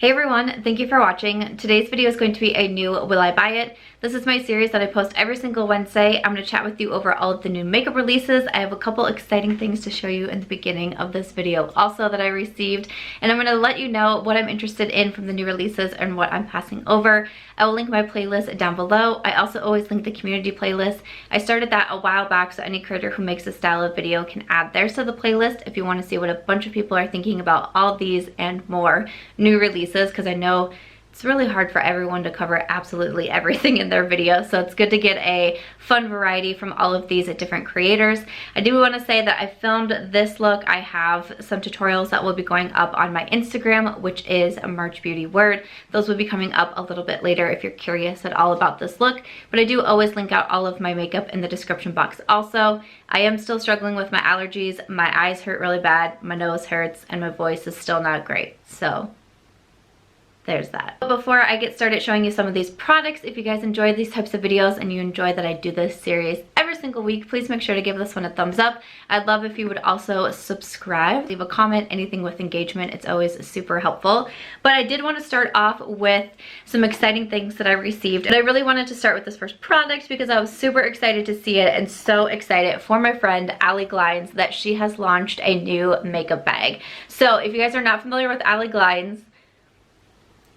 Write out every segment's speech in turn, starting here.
Hey everyone, thank you for watching. Today's video is going to be a new Will I Buy It? This is my series that I post every single Wednesday. I'm going to chat with you over all of the new makeup releases. I have a couple exciting things to show you in the beginning of this video also that I received. And I'm going to let you know what I'm interested in from the new releases and what I'm passing over. I will link my playlist down below. I also always link the community playlist. I started that a while back, so any creator who makes this style of video can add theirs to the playlist if you want to see what a bunch of people are thinking about all these and more new releases, because I know it's really hard for everyone to cover absolutely everything in their video, so it's good to get a fun variety from all of these different creators. I do want to say that I filmed this look. I have some tutorials that will be going up on my Instagram, which is Merch Beauty Word. Those will be coming up a little bit later if you're curious at all about this look, but I do always link out all of my makeup in the description box also. I am still struggling with my allergies. My eyes hurt really bad, my nose hurts, and my voice is still not great, so there's that. But before I get started showing you some of these products, if you guys enjoy these types of videos and you enjoy that I do this series every single week, please make sure to give this one a thumbs up. I'd love if you would also subscribe, leave a comment, anything with engagement. It's always super helpful. But I did want to start off with some exciting things that I received. And I really wanted to start with this first product because I was super excited to see it and so excited for my friend Allie Glines that she has launched a new makeup bag. So if you guys are not familiar with Allie Glines,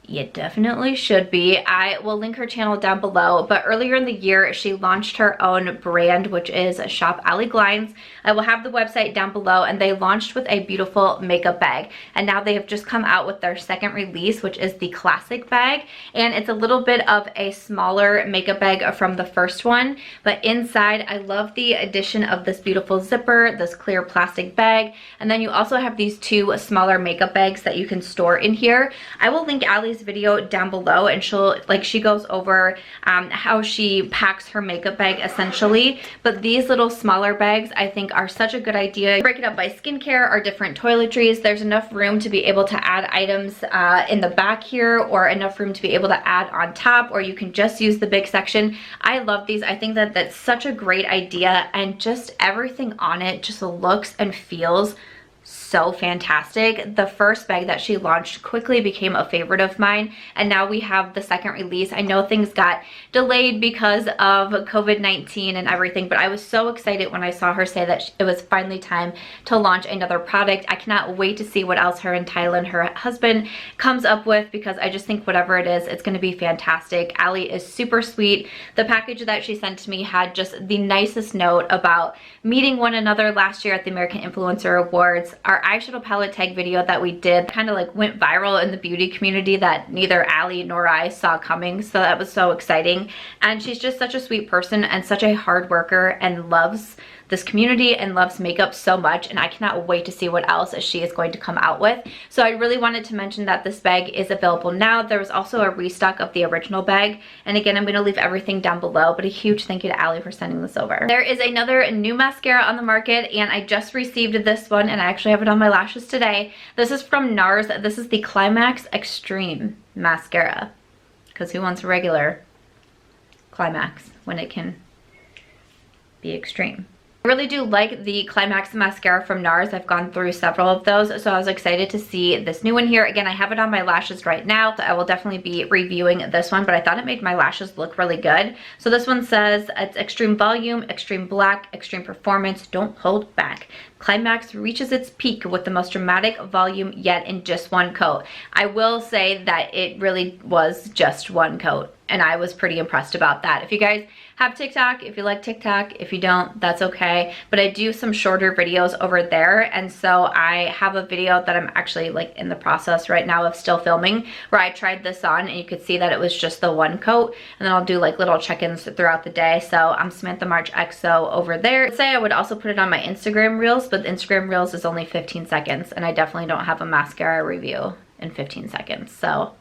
you definitely should be. I will link her channel down below, but earlier in the year she launched her own brand, which is Shop Allie Glines. I will have the website down below, and they launched with a beautiful makeup bag, and now they have just come out with their second release, which is the classic bag, and it's a little bit of a smaller makeup bag from the first one, but inside I love the addition of this beautiful zipper, this clear plastic bag, and then you also have these two smaller makeup bags that you can store in here. I will link Allie's video down below, and she goes over how she packs her makeup bag essentially, but these little smaller bags I think are such a good idea. Break it up by skincare or different toiletries. There's enough room to be able to add items in the back here, or enough room to be able to add on top, or you can just use the big section. I love these. I think that that's such a great idea, and just everything on it just looks and feels so fantastic. The first bag that she launched quickly became a favorite of mine, and now we have the second release. I know things got delayed because of COVID-19 and everything, but I was so excited when I saw her say that it was finally time to launch another product. I cannot wait to see what else her and Tyler and her husband comes up with, because I just think whatever it is, it's going to be fantastic. Allie is super sweet. The package that she sent to me had just the nicest note about meeting one another last year at the American Influencer Awards. Our eyeshadow palette tag video that we did kind of like went viral in the beauty community that neither Allie nor I saw coming, so that was so exciting. And she's just such a sweet person and such a hard worker and loves this community and loves makeup so much, and I cannot wait to see what else she is going to come out with. So I really wanted to mention that this bag is available now. There was also a restock of the original bag, and again, I'm going to leave everything down below, but a huge thank you to Allie for sending this over. There is another new mascara on the market, and I just received this one, and I actually have it on my lashes today. This is from Nars. This is the Climax Extreme Mascara, because who wants a regular Climax when it can be extreme? I really do like the Climax mascara from Nars. I've gone through several of those, so I was excited to see this new one here. Again, I have it on my lashes right now, so I will definitely be reviewing this one, but I thought it made my lashes look really good. So this one says it's extreme volume, extreme black, extreme performance, don't hold back. Climax reaches its peak with the most dramatic volume yet in just one coat. I will say that it really was just one coat, and I was pretty impressed about that. If you guys have TikTok, if you like TikTok, if you don't, that's okay. But I do some shorter videos over there, and so I have a video that I'm actually like in the process right now of still filming, where I tried this on and you could see that it was just the one coat, and then I'll do like little check-ins throughout the day. So I'm Samantha March XO over there. I'd say I would also put it on my Instagram Reels, but the Instagram Reels is only 15 seconds, and I definitely don't have a mascara review in 15 seconds. So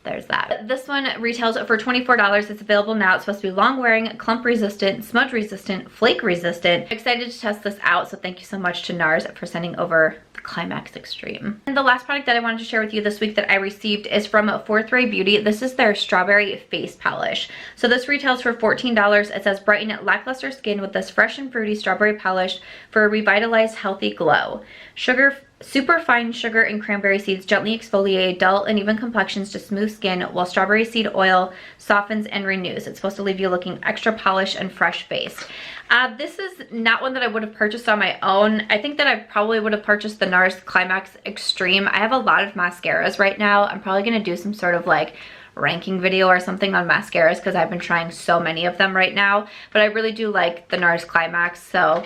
there's that. This one retails for $24. It's available now. It's supposed to be long wearing, clump resistant, smudge resistant, flake resistant. Excited to test this out, so thank you so much to Nars for sending over the Climax Extreme. And the last product that I wanted to share with you this week that I received is from Fourth Ray Beauty. This is their strawberry face polish. So this retails for $14. It says brighten lackluster skin with this fresh and fruity strawberry polish for a revitalized healthy glow. Sugar super fine sugar and cranberry seeds gently exfoliate dull and even complexions to smooth skin, while strawberry seed oil softens and renews. It's supposed to leave you looking extra polished and fresh faced. This is not one that I would have purchased on my own. I think that I probably would have purchased the Nars Climax Extreme. I have a lot of mascaras right now. I'm probably going to do some sort of like ranking video or something on mascaras because I've been trying so many of them right now. But I really do like the Nars Climax, so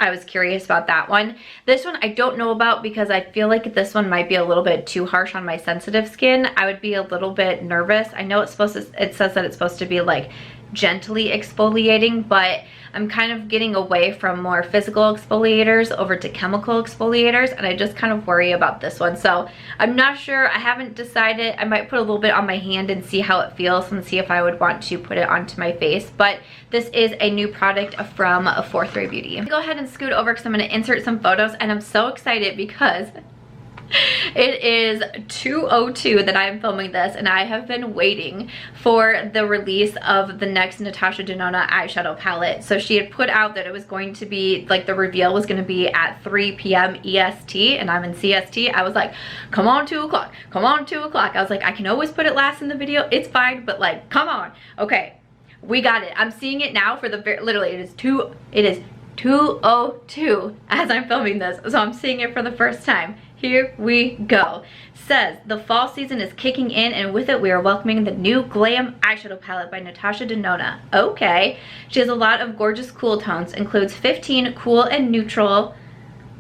I was curious about that one. This one I don't know about because I feel like this one might be a little bit too harsh on my sensitive skin. I would be a little bit nervous. I know it's supposed to, it says that it's supposed to be like gently exfoliating, but I'm kind of getting away from more physical exfoliators over to chemical exfoliators, and I just kind of worry about this one. So I'm not sure. I haven't decided. I might put a little bit on my hand and see how it feels and see if I would want to put it onto my face. But this is a new product from Fourth Ray Beauty. Go ahead and scoot over because I'm going to insert some photos, and I'm so excited because it is 2:02 that I am filming this, and I have been waiting for the release of the next Natasha Denona eyeshadow palette. So she had put out that it was going to be, like, the reveal was going to be at 3 p.m. EST, and I'm in CST. I was like, come on 2 o'clock, come on 2 o'clock. I was like, I can always put it last in the video, it's fine, but like, come on. Okay, we got it. I'm seeing it now for the literally it is 2:02 as I'm filming this, so I'm seeing it for the first time. Here we go. Says the fall season is kicking in, and with it we are welcoming the new Glam eyeshadow palette by Natasha Denona. Okay, she has a lot of gorgeous cool tones, includes 15 cool and neutral,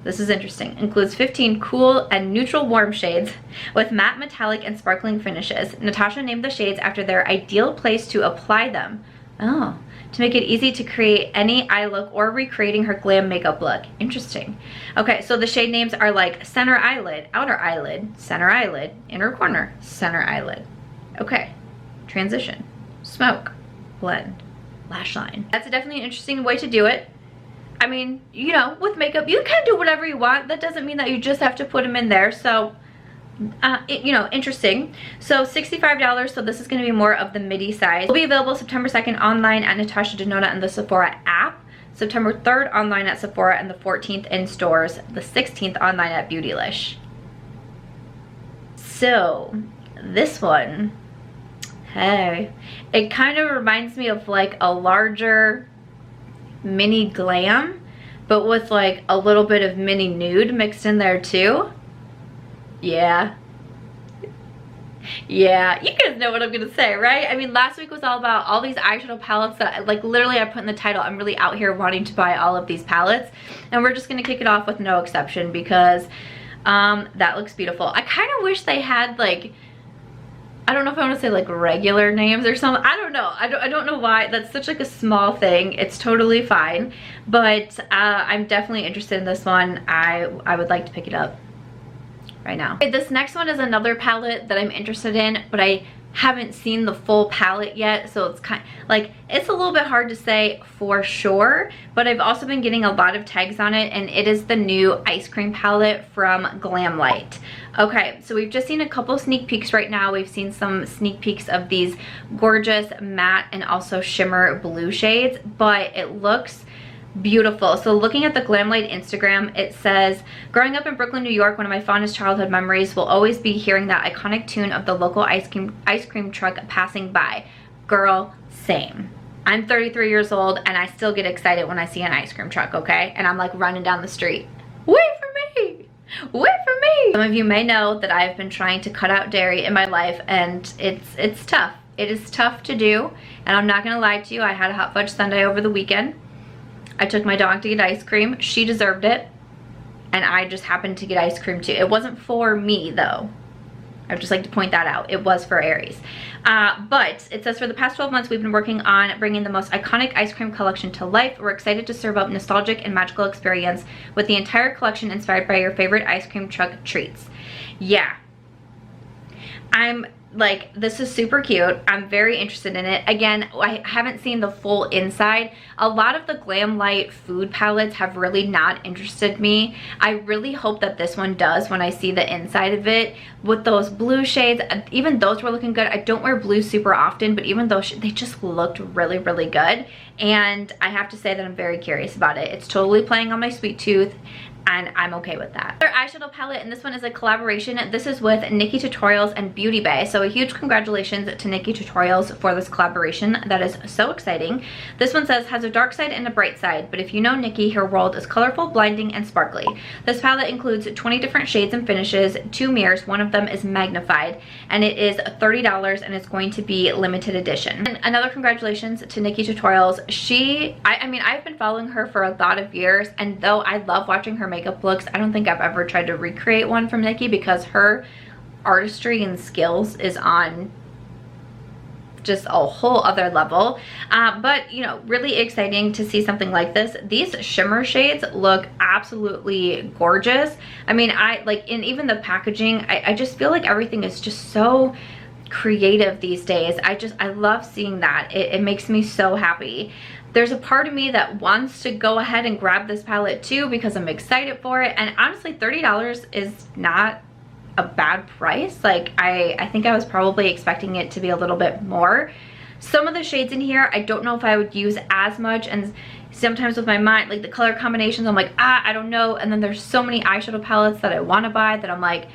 this is interesting, includes 15 cool and neutral warm shades with matte, metallic, and sparkling finishes. Natasha named the shades after their ideal place to apply them. Oh, to make it easy to create any eye look or recreating her glam makeup look. Interesting. Okay, so the shade names are like center eyelid, outer eyelid, center eyelid, inner corner, center eyelid. Okay, transition, smoke, blend, lash line. That's definitely an interesting way to do it. I mean, you know, with makeup, you can do whatever you want. That doesn't mean that you just have to put them in there. So you know, interesting. So $65, so this is going to be more of the midi size. Will be available September 2nd online at Natasha Denona and the Sephora app, September 3rd online at Sephora, and the 14th in stores, the 16th online at Beautylish. So this one, hey, it kind of reminds me of like a larger mini Glam, but with like a little bit of mini nude mixed in there too. Yeah, you guys know what I'm gonna say, right? I mean, last week was all about all these eyeshadow palettes that, like, literally I put in the title. I'm really out here wanting to buy all of these palettes, and we're just gonna kick it off with No Exception because that looks beautiful. I kind of wish they had, like, I don't know if I want to say like regular names or something. I don't know. I don't know why. That's such like a small thing. It's totally fine, but I'm definitely interested in this one. I would like to pick it up right now. Okay, this next one is another palette that I'm interested in, but I haven't seen the full palette yet, so it's kind of like, it's a little bit hard to say for sure, but I've also been getting a lot of tags on it, and it is the new ice cream palette from Glamlite. Okay, so we've just seen a couple sneak peeks right now. We've seen some sneak peeks of these gorgeous matte and also shimmer blue shades, but it looks beautiful. So looking at the Glamlite Instagram, it says, growing up in Brooklyn, New York, one of my fondest childhood memories will always be hearing that iconic tune of the local ice cream truck passing by. Girl, same. I'm 33 years old and I still get excited when I see an ice cream truck, okay? And I'm like running down the street. Wait for me! Wait for me! Some of you may know that I've been trying to cut out dairy in my life, and it's tough. It is tough to do, and I'm not gonna lie to you. I had a hot fudge sundae over the weekend. I took my dog to get ice cream. She deserved it, and I just happened to get ice cream too. It wasn't for me though. I would just like to point that out. It was for Aries. But it says, for the past 12 months, we've been working on bringing the most iconic ice cream collection to life. We're excited to serve up nostalgic and magical experience with the entire collection inspired by your favorite ice cream truck treats. Yeah. I'm like, this is super cute. I'm very interested in it. Again, I haven't seen the full inside. A lot of the Glamlite food palettes have really not interested me. I really hope that this one does when I see the inside of it with those blue shades. Even those were looking good. I don't wear blue super often, but even though they just looked really, really good. and I have to say that I'm very curious about it. It's totally playing on my sweet tooth, and I'm okay with that. Their eyeshadow palette, and this one is a collaboration. This is with NikkieTutorials and Beauty Bay. So a huge congratulations to NikkieTutorials for this collaboration. That is so exciting. This one says, has a dark side and a bright side, but if you know Nikkie, her world is colorful, blinding, and sparkly. This palette includes 20 different shades and finishes, 2 mirrors, one of them is magnified, and it is $30 and it's going to be limited edition. And another congratulations to NikkieTutorials. I mean, I've been following her for a lot of years, and though I love watching her makeup looks, I don't think I've ever tried to recreate one from Nikkie because her artistry and skills is on just a whole other level. But you know, really exciting to see something like this. These shimmer shades look absolutely gorgeous. I mean, I like, in even the packaging, I just feel like everything is just so creative these days. I love seeing that. It makes me so happy. There's a part of me that wants to go ahead and grab this palette too because I'm excited for it, and honestly $30 is not a bad price. Like I think I was probably expecting it to be a little bit more. Some of the shades in here I don't know if I would use as much, and sometimes with my mind, like the color combinations, I'm like, I don't know. And then there's so many eyeshadow palettes that I want to buy that I'm like,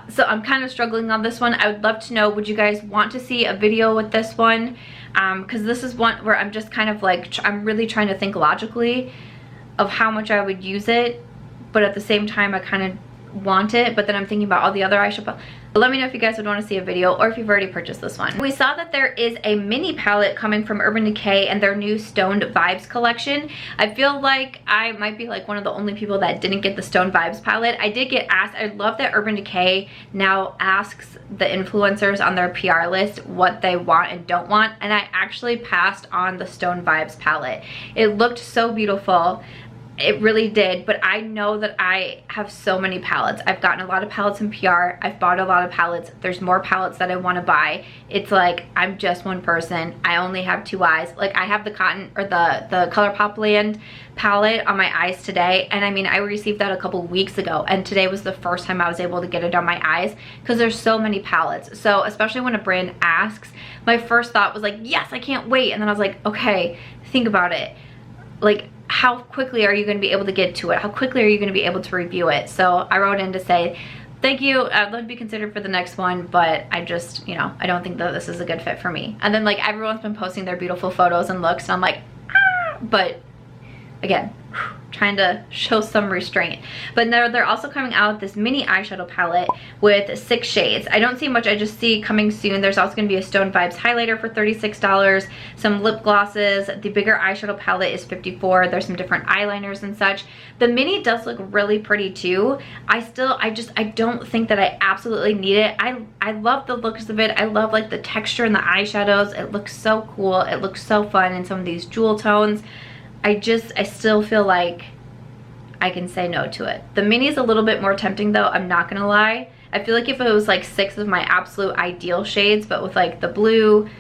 so I'm kind of struggling on this one. I would love to know, would you guys want to see a video with this one? Because this is one where I'm just kind of like, I'm really trying to think logically of how much I would use it, but at the same time I kind of want it, but then I'm thinking about all the other eyeshadow. But let me know if you guys would want to see a video or if you've already purchased this one. We saw that there is a mini palette coming from Urban Decay and their new Stoned Vibes collection. I feel like I might be like one of the only people that didn't get the Stoned Vibes palette. I did get asked, I love that Urban Decay now asks the influencers on their PR list what they want and don't want, and I actually passed on the Stoned Vibes palette. It looked so beautiful. It really did, but I know that I have so many palettes. I've gotten a lot of palettes in PR. I've bought a lot of palettes. There's more palettes that I want to buy. It's like, I'm just one person. I only have 2 eyes. Like, I have the cotton or the ColourPop Land palette on my eyes today, and I mean, I received that a couple weeks ago, and today was the first time I was able to get it on my eyes because there's so many palettes. So especially when a brand asks, my first thought was like, yes, I can't wait. And then I was like, okay, think about it. Like, how quickly are you going to be able to get to it? How quickly are you going to be able to review it? So I wrote in to say, thank you, I'd love to be considered for the next one, but I just, you know, I don't think that this is a good fit for me. And then like everyone's been posting their beautiful photos and looks, and I'm like, but again, trying to show some restraint. But they're also coming out with this mini eyeshadow palette with 6 shades. I don't see much, I just see coming soon. There's also going to be a Stone Vibes highlighter for $36, some lip glosses. The bigger eyeshadow palette is $54. There's some different eyeliners and such. The mini does look really pretty too. I don't think that I absolutely need it. I love the looks of it. I love like the texture and the eyeshadows. It looks so cool. It looks so fun in some of these jewel tones. I still feel like I can say no to it. The mini is a little bit more tempting though, I'm not gonna lie. I feel like if it was like 6 of my absolute ideal shades, but with like the blue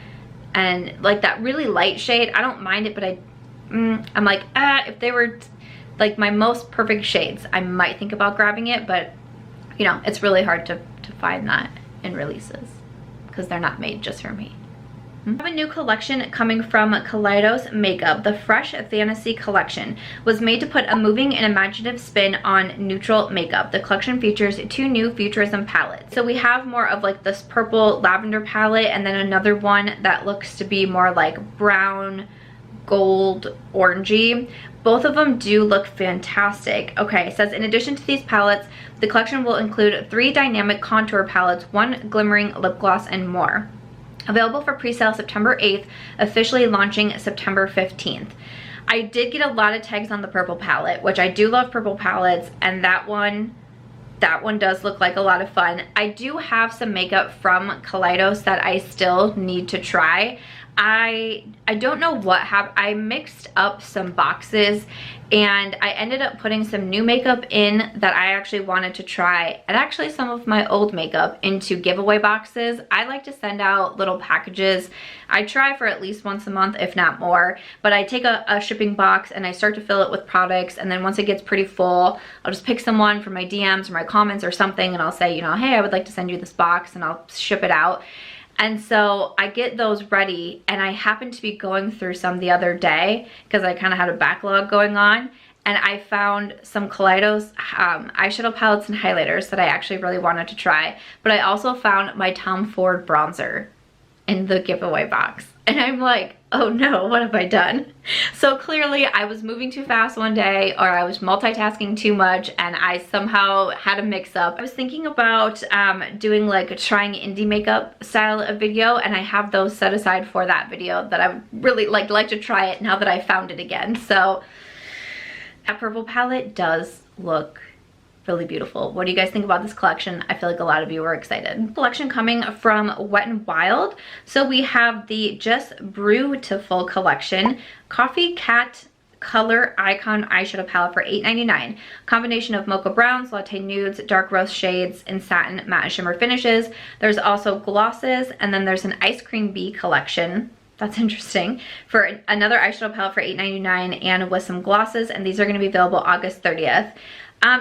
and like that really light shade, I don't mind it, but I'm like, if they were like my most perfect shades, I might think about grabbing it, but you know, it's really hard to find that in releases because they're not made just for me. I have a new collection coming from Kaledois Makeup. The Fresh Fantasy collection was made to put a moving and imaginative spin on neutral makeup. The collection features 2 new futurism palettes. So we have more of like this purple lavender palette, and then another one that looks to be more like brown, gold, orangey. Both of them do look fantastic. Okay, it says in addition to these palettes, the collection will include 3 dynamic contour palettes, 1 glimmering lip gloss, and more. Available for pre-sale September 8th, officially launching September 15th. I did get a lot of tags on the purple palette, which I do love purple palettes, and that one does look like a lot of fun. I do have some makeup from Kaleidous that I still need to try. I don't know what happened. I mixed up some boxes and I ended up putting some new makeup in that I actually wanted to try, and actually some of my old makeup into giveaway boxes. I like to send out little packages. I try for at least once a month, if not more, but I take a shipping box and I start to fill it with products, and then once it gets pretty full, I'll just pick someone from my DMs or my comments or something, and I'll say, you know, hey, I would like to send you this box, and I'll ship it out. And so I get those ready, and I happened to be going through some the other day because I kind of had a backlog going on, and I found some Kaledois eyeshadow palettes and highlighters that I actually really wanted to try. But I also found my Tom Ford bronzer in the giveaway box. And I'm like, oh no, what have I done? So clearly I was moving too fast one day, or I was multitasking too much, and I somehow had a mix up. I was thinking about doing like a trying indie makeup style of video, and I have those set aside for that video that I would really like to try it now that I found it again. So that purple palette does look really beautiful. What do you guys think about this collection? I feel like a lot of you were excited. Collection coming from Wet n Wild. So we have the Just Beautiful collection, Coffee Cat Color Icon eyeshadow palette for $8.99. Combination of mocha browns, latte nudes, dark rose shades, and satin matte shimmer finishes. There's also glosses, and then there's an Ice Cream Bee collection. That's interesting. For another eyeshadow palette for $8.99 and with some glosses, and these are going to be available August 30th.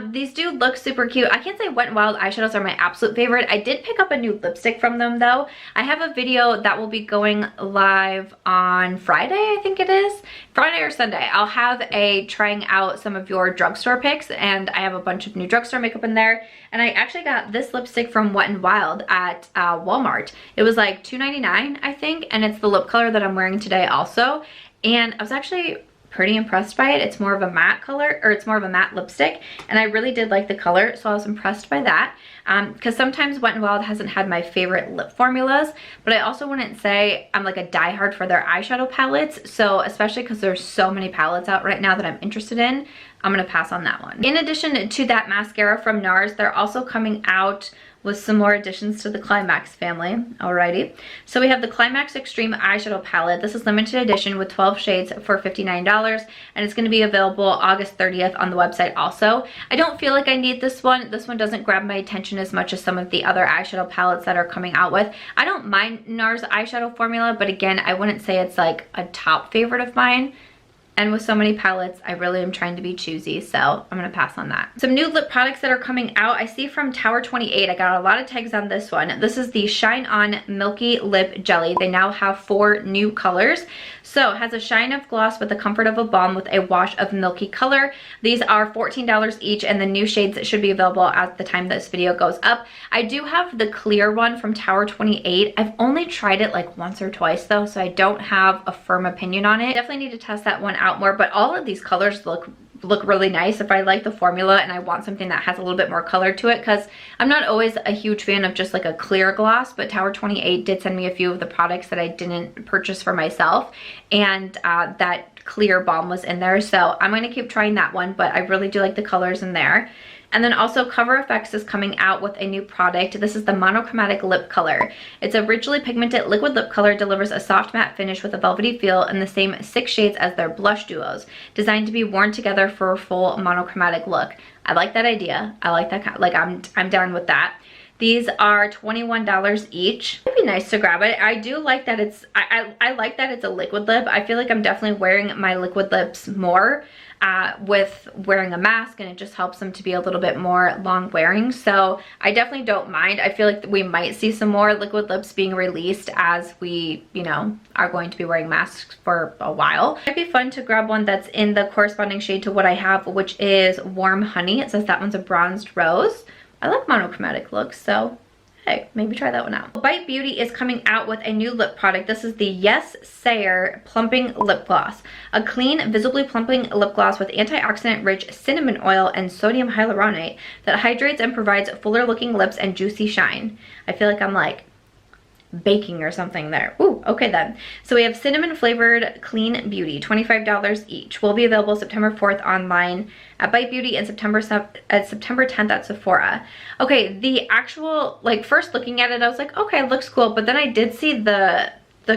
These do look super cute. I can't say Wet n Wild eyeshadows are my absolute favorite. I did pick up a new lipstick from them though. I have a video that will be going live on Friday, I think it is. Friday or Sunday. I'll have a trying out some of your drugstore picks, and I have a bunch of new drugstore makeup in there. And I actually got this lipstick from Wet n Wild at Walmart. It was like $2.99, I think, and it's the lip color that I'm wearing today also. And I was actually pretty impressed by it. It's more of a matte color, or it's more of a matte lipstick, and I really did like the color, so I was impressed by that. Because sometimes Wet n Wild hasn't had my favorite lip formulas, but I also wouldn't say I'm like a diehard for their eyeshadow palettes, so especially because there's so many palettes out right now that I'm interested in, I'm gonna pass on that one. In addition to that mascara from Nars, they're also coming out with some more additions to the Climax family. Alrighty, so we have the Climax Extreme Eyeshadow Palette. This is limited edition with 12 shades for $59, and it's going to be available August 30th on the website also. I don't feel like I need this one. This one doesn't grab my attention as much as some of the other eyeshadow palettes that are coming out with. I don't mind Nars eyeshadow formula, but again, I wouldn't say it's like a top favorite of mine. And with so many palettes, I really am trying to be choosy, so I'm gonna pass on that. Some new lip products that are coming out. I see from Tower 28, I got a lot of tags on this one. This is the Shine On Milky Lip Jelly. They now have 4 new colors. So it has a shine of gloss with the comfort of a balm with a wash of milky color. These are $14 each, and the new shades should be available at the time this video goes up. I do have the clear one from Tower 28. I've only tried it like once or twice though, so I don't have a firm opinion on it. Definitely need to test that one out more, but all of these colors look really nice if I like the formula and I want something that has a little bit more color to it, because I'm not always a huge fan of just like a clear gloss, but Tower 28 did send me a few of the products that I didn't purchase for myself, and that clear balm was in there, so I'm going to keep trying that one, but I really do like the colors in there. And then also Cover FX is coming out with a new product. This is the Monochromatic Lip Color. It's a richly pigmented liquid lip color, delivers a soft matte finish with a velvety feel in the same 6 shades as their blush duos, designed to be worn together for a full monochromatic look. I like that idea. I like that, like I'm down with that. These are $21 each. It'd be nice to grab it. I do like that it's, I like that it's a liquid lip. I feel like I'm definitely wearing my liquid lips more with wearing a mask, and it just helps them to be a little bit more long wearing. So I definitely don't mind. I feel like we might see some more liquid lips being released as we, you know, are going to be wearing masks for a while. It'd be fun to grab one that's in the corresponding shade to what I have, which is Warm Honey. It says that one's a bronzed rose. I like monochromatic looks, so hey, maybe try that one out. Bite Beauty is coming out with a new lip product. This is the Yes Sayer Plumping Lip Gloss. A clean, visibly plumping lip gloss with antioxidant-rich cinnamon oil and sodium hyaluronate that hydrates and provides fuller looking lips and juicy shine. I feel like I'm like baking or something there. Ooh, okay then. So we have cinnamon flavored clean beauty, $25 each. Will be available September 4th online at Bite Beauty and September 10th at Sephora. Okay, the actual, like, first looking at it, I was like, okay, it looks cool, but then I did see the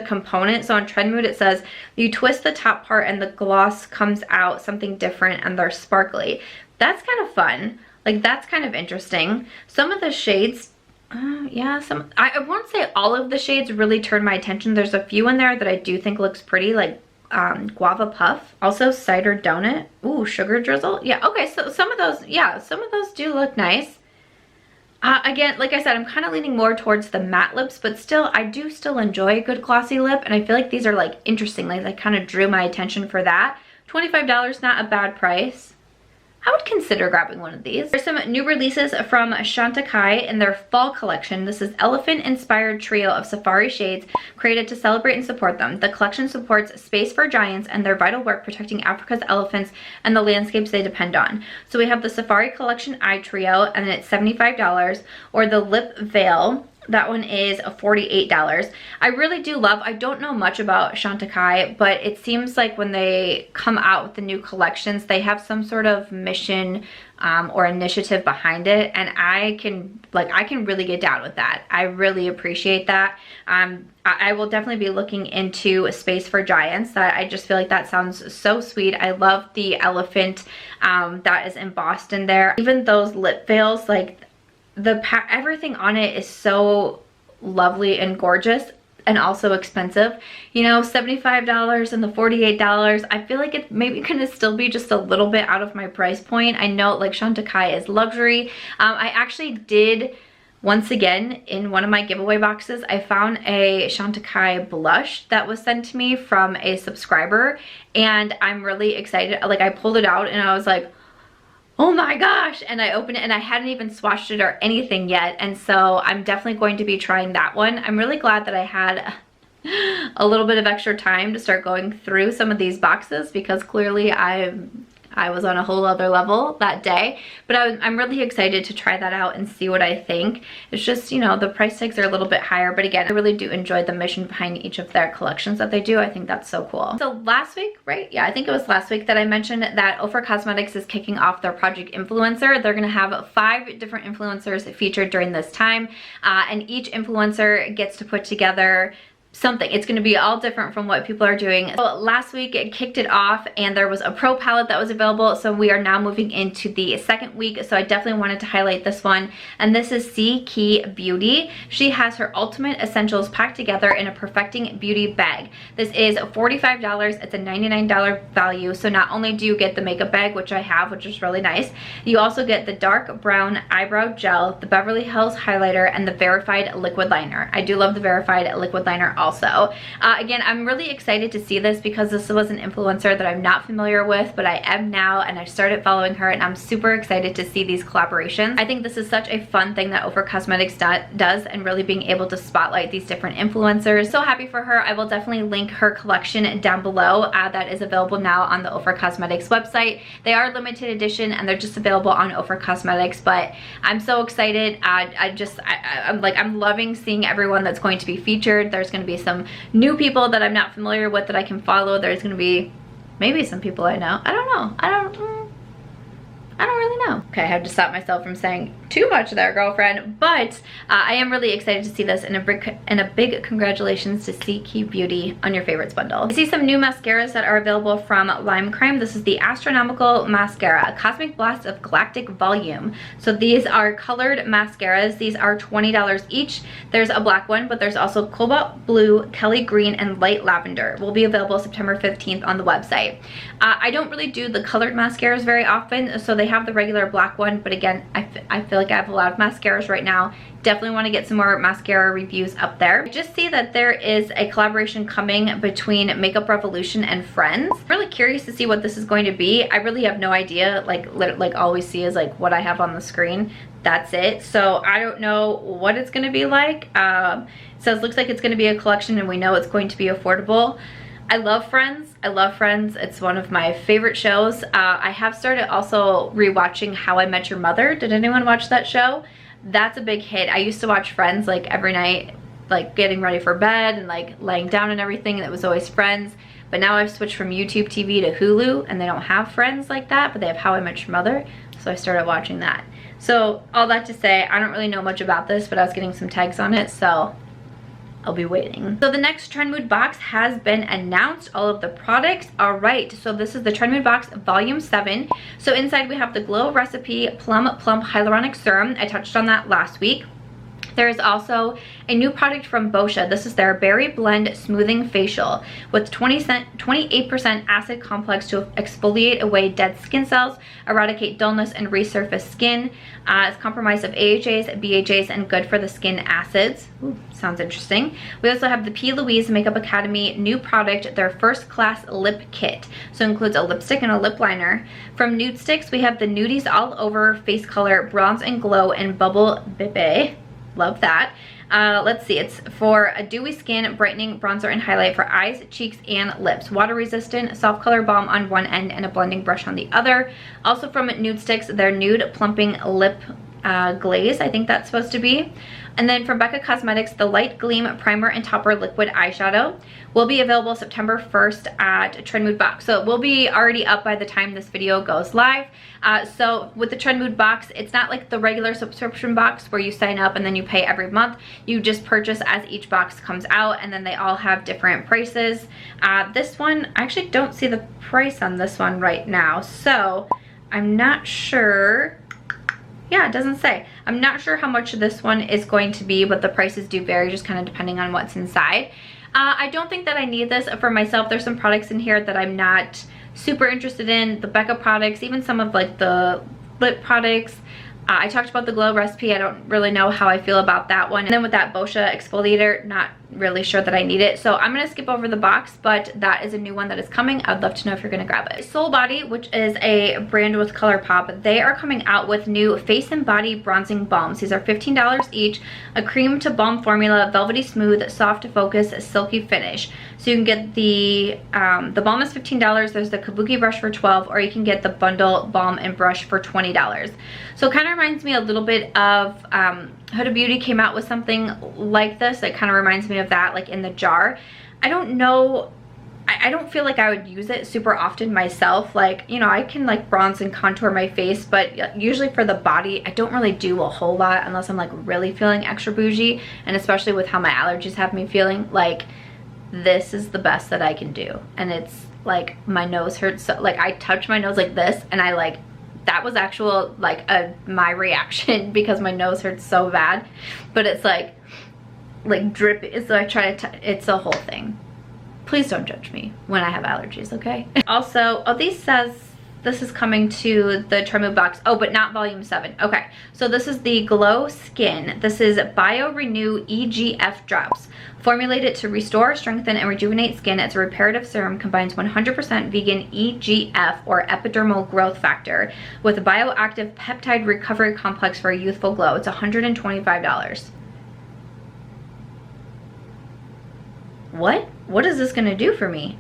component. So on TrendMood it says you twist the top part and the gloss comes out something different and they're sparkly. That's kind of fun. Like, that's kind of interesting. Some of the shades, yeah, I won't say all of the shades really turned my attention. There's a few in there that I do think looks pretty, like Guava Puff, also Cider Donut, ooh, Sugar Drizzle. Yeah, okay, so some of those, yeah, some of those do look nice. Again, like I said, I'm kind of leaning more towards the matte lips, but still, I do still enjoy a good glossy lip, and I feel like these are like interesting. Like they kind of drew my attention for that. $25, not a bad price. I would consider grabbing one of these. There's some new releases from Chantecaille in their fall collection. This is elephant-inspired trio of safari shades created to celebrate and support them. The collection supports space for giants and their vital work protecting Africa's elephants and the landscapes they depend on. So we have the Safari Collection Eye Trio, and it's $75, or the Lip Veil. That one is $48. I really do love, I don't know much about Chantecaille, but it seems like when they come out with the new collections, they have some sort of mission or initiative behind it, and I can really get down with that. I really appreciate that. I will definitely be looking into Space for Giants. I just feel like that sounds so sweet. I love the elephant that is embossed in there. Even those lip veils, like everything on it is so lovely and gorgeous, and also expensive. You know, $75 and the $48, I feel like it maybe gonna still be just a little bit out of my price point. I know like Chantecaille is luxury. I actually did, once again, in one of my giveaway boxes, I found a Shantakai blush that was sent to me from a subscriber, and I'm really excited. Like I pulled it out and I was like, oh my gosh, and I opened it and I hadn't even swatched it or anything yet, and so I'm definitely going to be trying that one. I'm really glad that I had a little bit of extra time to start going through some of these boxes, because clearly I was on a whole other level that day, but I'm really excited to try that out and see what I think. It's just, you know, the price tags are a little bit higher, but again, I really do enjoy the mission behind each of their collections that they do. I think that's so cool. So last week, right? Yeah, I think it was last week that I mentioned that Ofra Cosmetics is kicking off their Project Influencer. They're gonna have 5 different influencers featured during this time, and each influencer gets to put together something. It's going to be all different from what people are doing. So last week it kicked it off, and there was a pro palette that was available, so we are now moving into the second week, so I definitely wanted to highlight this one, and this is CKey Beauty. She has her ultimate essentials packed together in a perfecting beauty bag. This is $45. It's a $99 value, so not only do you get the makeup bag, which I have, which is really nice, you also get the dark brown eyebrow gel, the Beverly Hills highlighter, and the verified liquid liner. I do love the verified liquid liner also. Again, I'm really excited to see this because this was an influencer that I'm not familiar with, but I am now, and I started following her, and I'm super excited to see these collaborations. I think this is such a fun thing that Ofra Cosmetics does, and really being able to spotlight these different influencers. So happy for her. I will definitely link her collection down below that is available now on the Ofra Cosmetics website. They are limited edition, and they're just available on Ofra Cosmetics, but I'm so excited. I'm loving seeing everyone that's going to be featured. There's going to be some new people that I'm not familiar with that I can follow. There's going to be maybe some people I know. I don't know. I don't really know. Okay, I have to stop myself from saying too much there, girlfriend, but I am really excited to see this, and a big congratulations to CKey Beauty on your favorites bundle. I see some new mascaras that are available from Lime Crime. This is the Astronomical Mascara, a cosmic blast of galactic volume. So these are colored mascaras. These are $20 each. There's a black one, but there's also cobalt blue, Kelly green, and light lavender. Will be available September 15th on the website. I don't really do the colored mascaras very often, so they have the regular black one, but again, I feel like I have a lot of mascaras right now. Definitely want to get some more mascara reviews up there. I just see that there is a collaboration coming between Makeup Revolution and Friends. I'm really curious to see what this is going to be. I really have no idea. Like all we see is like what I have on the screen. That's it. So I don't know what it's going to be like. So it looks like it's going to be a collection, and we know it's going to be affordable. I love Friends. I love Friends. It's one of my favorite shows. I have started also rewatching How I Met Your Mother. Did anyone watch that show? That's a big hit. I used to watch Friends like every night, like getting ready for bed and like laying down and everything, and it was always Friends. But now I've switched from YouTube TV to Hulu, and they don't have Friends like that, but they have How I Met Your Mother. So I started watching that. So all that to say, I don't really know much about this, but I was getting some tags on it, so I'll be waiting. So the next TrendMood box has been announced, all of the products. All right, so this is the TrendMood box volume 7. So inside we have the Glow Recipe Plum Hyaluronic Serum. I touched on that last week. There is also a new product from Boscia. This is their Berry Blend Smoothing Facial with 28% acid complex to exfoliate away dead skin cells, eradicate dullness, and resurface skin. It's comprised of AHAs, BHAs, and good for the skin acids. Ooh, sounds interesting. We also have the P. Louise Makeup Academy new product, their first class lip kit. So it includes a lipstick and a lip liner. From Nude Sticks, we have the Nudies All Over Face Color Bronze and Glow and Bubble Bebe. Love that. Let's see, it's for a dewy skin, brightening bronzer and highlight for eyes, cheeks, and lips. Water resistant, soft color balm on one end and a blending brush on the other. Also from Nude Sticks, their Nude Plumping Lip Glaze, I think that's supposed to be. And then from Becca Cosmetics, the Light Gleam Primer and Topper Liquid Eyeshadow will be available September 1st at TrendMood Box. So it will be already up by the time this video goes live. So with the TrendMood Box, it's not like the regular subscription box where you sign up and then you pay every month. You just purchase as each box comes out, and then they all have different prices. This one, I actually don't see the price on this one right now, so I'm not sure. Yeah, it doesn't say. I'm not sure how much this one is going to be, but the prices do vary just kind of depending on what's inside. I don't think that I need this for myself. There's some products in here that I'm not super interested in. The Becca products, even some of like the lip products. I talked about the Glow recipe. I don't really know how I feel about that one. And then with that Boscia exfoliator, not really sure that I need it. So I'm going to skip over the box, but that is a new one that is coming. I'd love to know if you're going to grab it. Soul Body, which is a brand with ColourPop, they are coming out with new face and body bronzing balms. These are $15 each. A cream to balm formula, velvety smooth, soft to focus, silky finish. So you can get the balm is $15. There's the Kabuki brush for $12, or you can get the bundle balm and brush for $20. So it kind of reminds me a little bit of Huda Beauty came out with something like this. It kind of reminds me of that, like in the jar. I don't know, I don't feel like I would use it super often myself. Like, you know, I can like bronze and contour my face, but usually for the body, I don't really do a whole lot unless I'm like really feeling extra bougie. And especially with how my allergies have me feeling, like this is the best that I can do. And it's like my nose hurts, so like I touch my nose like this, and I like, that was actual like my reaction because my nose hurts so bad. But it's like drip, so I try to it's a whole thing. Please don't judge me when I have allergies, okay? Also, oh, these says this is coming to the TrendMood Box. Oh, but not volume 7. Okay, so this is the Glow Skin. This is Bio Renew EGF Drops. Formulated to restore, strengthen, and rejuvenate skin, it's a reparative serum, combines 100% vegan EGF, or epidermal growth factor, with a bioactive peptide recovery complex for a youthful glow. It's $125. What is this gonna do for me?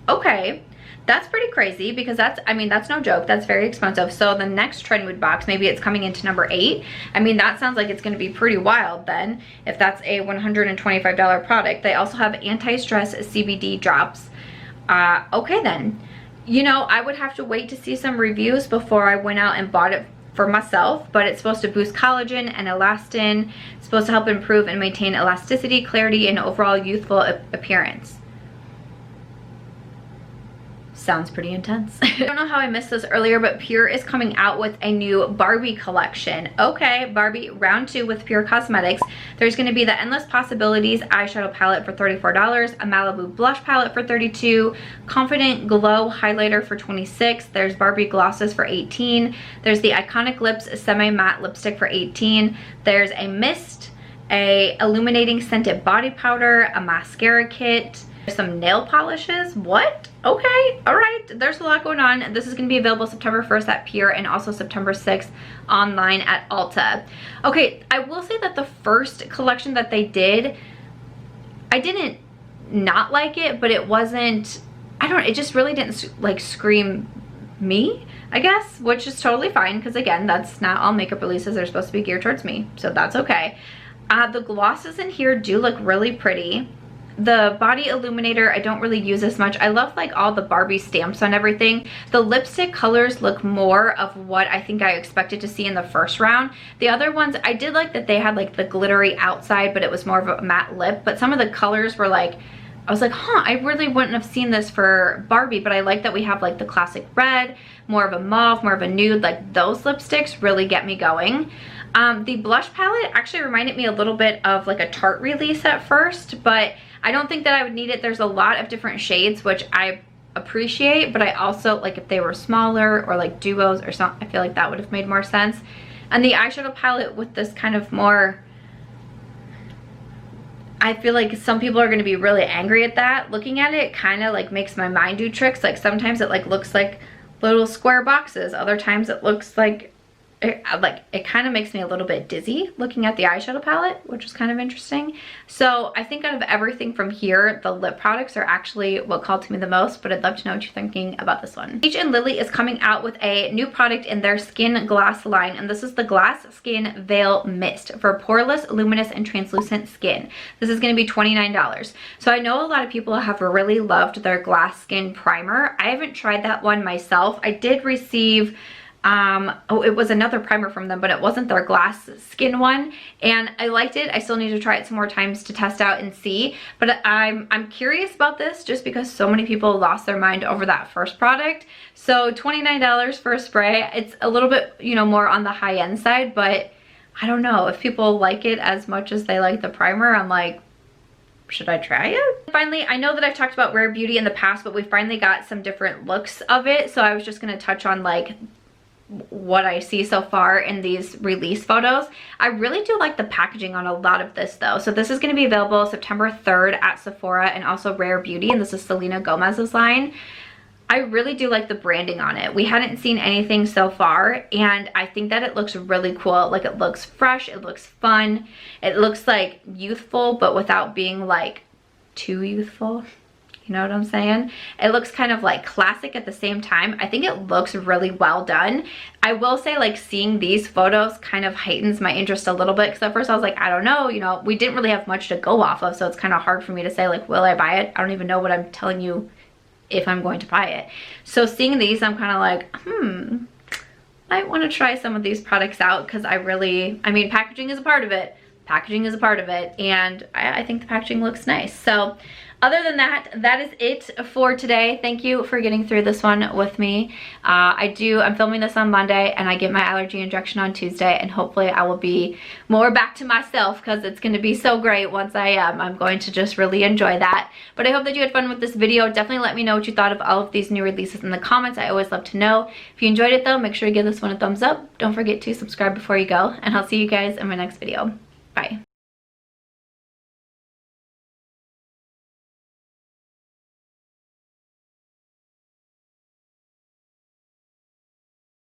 Okay, that's pretty crazy because that's, I mean, that's no joke. That's very expensive. So the next TrendMood Box, maybe it's coming into number 8. I mean, that sounds like it's gonna be pretty wild then, if that's a $125 product. They also have anti-stress CBD drops. Okay then. You know, I would have to wait to see some reviews before I went out and bought it for myself, but it's supposed to boost collagen and elastin. It's supposed to help improve and maintain elasticity, clarity, and overall youthful appearance. Sounds pretty intense. I don't know how I missed this earlier, but Pure is coming out with a new Barbie collection. Okay, Barbie round 2 with Pure Cosmetics. There's going to be the Endless Possibilities eyeshadow palette for $34, a Malibu blush palette for $32, Confident Glow highlighter for $26. There's Barbie glosses for $18. There's the Iconic Lips semi-matte lipstick for $18. There's a mist, a illuminating scented body powder, a mascara kit, some nail polishes. What? Okay, all right, there's a lot going on. This is going to be available September 1st at Pure and also September 6th online at Ulta. Okay, I will say that the first collection that they did, I didn't not like it, but it wasn't, I don't know, it just really didn't like scream me, I guess, which is totally fine because again, that's not all makeup releases are supposed to be geared towards me, so that's okay. The glosses in here do look really pretty. The body illuminator, I don't really use as much. I love like all the Barbie stamps on everything. The lipstick colors look more of what I think I expected to see in the first round. The other ones, I did like that they had like the glittery outside, but it was more of a matte lip. But some of the colors were like I was like, huh, I really wouldn't have seen this for Barbie, but I like that we have like the classic red, more of a mauve, more of a nude. Like those lipsticks really get me going. The blush palette actually reminded me a little bit of like a Tarte release at first, but I don't think that I would need it. There's a lot of different shades, which I appreciate, but I also like if they were smaller or like duos or something, I feel like that would have made more sense. And the eyeshadow palette with this kind of more, I feel like some people are going to be really angry at that. Looking at it kind of like makes my mind do tricks. Like sometimes it like looks like little square boxes, other times it looks like it kind of makes me a little bit dizzy looking at the eyeshadow palette, which is kind of interesting. So I think out of everything from here, the lip products are actually what called to me the most, but I'd love to know what you're thinking about this one. Peach and Lily is coming out with a new product in their Skin Glass line, and this is the Glass Skin Veil Mist for poreless, luminous, and translucent skin. This is going to be $29. So I know a lot of people have really loved their Glass Skin Primer. I haven't tried that one myself. I did receive oh, it was another primer from them, but it wasn't their glass skin one, and I liked it. I still need to try it some more times to test out and see, but I'm curious about this just because so many people lost their mind over that first product. So $29 for a spray, it's a little bit, you know, more on the high end side, but I don't know if people like it as much as they like the primer. I'm like, should I try it? Finally, I know that I've talked about Rare Beauty in the past, but we finally got some different looks of it, so I was just going to touch on like what I see so far in these release photos. I really do like the packaging on a lot of this though. So this is going to be available September 3rd at Sephora and also Rare Beauty, and this is Selena Gomez's line. I really do like the branding on it. We hadn't seen anything so far, and I think that it looks really cool. Like it looks fresh, it looks fun, it looks like youthful, but without being like too youthful. You know what I'm saying? It looks kind of like classic at the same time. I think it looks really well done. I will say like seeing these photos kind of heightens my interest a little bit, because at first I was like, I don't know, you know, we didn't really have much to go off of, so it's kind of hard for me to say like, will I buy it? I don't even know what I'm telling you if I'm going to buy it. So seeing these, I'm kind of like, I want to try some of these products out, because I mean, packaging is a part of it. Packaging is a part of it, and I think the packaging looks nice. So other than that, that is it for today. Thank you for getting through this one with me. I'm filming this on Monday, and I get my allergy injection on Tuesday, and hopefully I will be more back to myself, because it's going to be so great once I am. I'm going to just really enjoy that. But I hope that you had fun with this video. Definitely let me know what you thought of all of these new releases in the comments. I always love to know. If you enjoyed it though, make sure to give this one a thumbs up. Don't forget to subscribe before you go, and I'll see you guys in my next video. Bye.